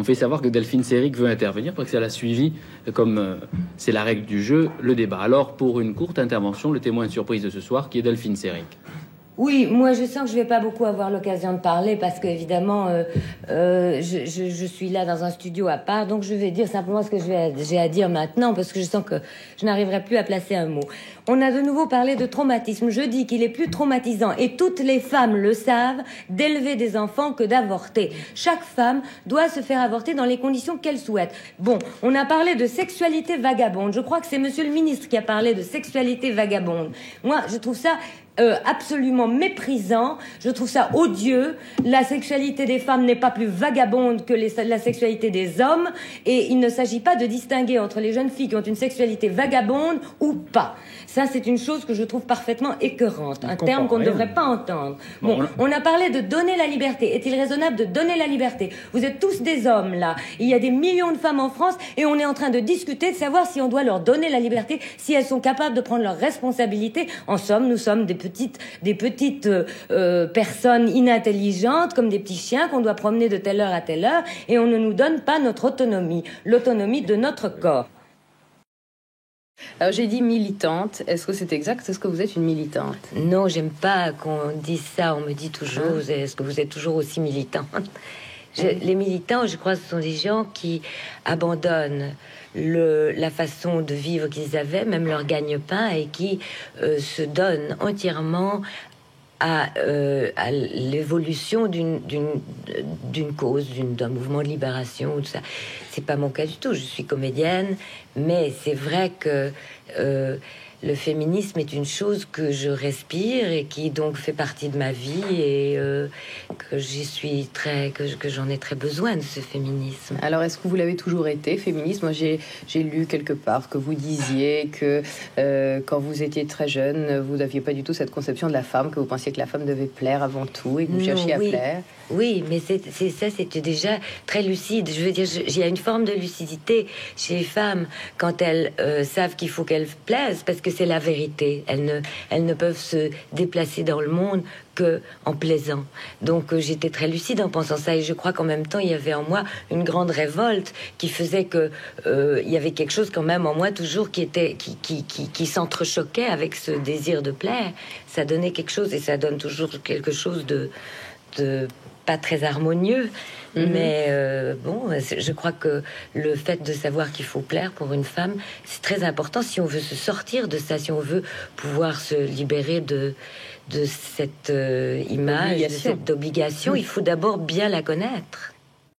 On fait savoir que Delphine Seyrig veut intervenir parce qu'elle a suivi, comme c'est la règle du jeu, le débat. Alors, pour une courte intervention, le témoin de surprise de ce soir, qui est Delphine Seyrig. Oui, moi je sens que je vais pas beaucoup avoir l'occasion de parler parce qu'évidemment je suis là dans un studio à part, donc je vais dire simplement ce que j'ai à dire maintenant parce que je sens que je n'arriverai plus à placer un mot. On a de nouveau parlé de traumatisme. Je dis qu'il est plus traumatisant, et toutes les femmes le savent, d'élever des enfants que d'avorter. Chaque femme doit se faire avorter dans les conditions qu'elle souhaite. Bon, on a parlé de sexualité vagabonde. Je crois que c'est monsieur le ministre qui a parlé de sexualité vagabonde. Moi, je trouve ça absolument méprisant, je trouve ça odieux. La sexualité des femmes n'est pas plus vagabonde que la sexualité des hommes, et il ne s'agit pas de distinguer entre les jeunes filles qui ont une sexualité vagabonde ou pas. Ça, c'est une chose que je trouve parfaitement écœurante, un terme qu'on ne devrait pas entendre. Bon, on a parlé de donner la liberté. Est-il raisonnable de donner la liberté? Vous êtes tous des hommes, là. Il y a des millions de femmes en France, et on est en train de discuter de savoir si on doit leur donner la liberté, si elles sont capables de prendre leurs responsabilités. En somme, nous sommes des petites personnes inintelligentes, comme des petits chiens qu'on doit promener de telle heure à telle heure, et on ne nous donne pas notre autonomie, l'autonomie de notre corps. Alors j'ai dit militante, est-ce que c'est exact? Est-ce que vous êtes une militante? Non, j'aime pas qu'on dise ça, on me dit toujours, est-ce que vous êtes toujours aussi militante? Les militants, je crois, ce sont des gens qui abandonnent la façon de vivre qu'ils avaient, même leur gagne-pain, et qui se donnent entièrement à l'évolution d'une cause, d'un mouvement de libération, tout ça. C'est pas mon cas du tout. Je suis comédienne, mais c'est vrai que le féminisme est une chose que je respire et qui donc fait partie de ma vie, et que que j'en ai très besoin de ce féminisme. Alors, est-ce que vous l'avez toujours été, féministe? Moi, j'ai lu quelque part que vous disiez que quand vous étiez très jeune, vous n'aviez pas du tout cette conception de la femme, que vous pensiez que la femme devait plaire avant tout et que vous cherchiez à plaire. Oui, mais c'était déjà très lucide. Je veux dire, il y a une forme de lucidité chez les femmes quand elles savent qu'il faut qu'elles plaisent, parce que c'est la vérité. Elles ne peuvent se déplacer dans le monde que en plaisant. Donc j'étais très lucide en pensant ça, et je crois qu'en même temps il y avait en moi une grande révolte qui faisait que il y avait quelque chose quand même en moi toujours qui s'entrechoquait avec ce désir de plaire. Ça donnait quelque chose, et ça donne toujours quelque chose de pas très harmonieux. Mais bon, je crois que le fait de savoir qu'il faut plaire pour une femme, c'est très important si on veut se sortir de ça, si on veut pouvoir se libérer de cette image, de cette obligation. Il faut d'abord bien la connaître.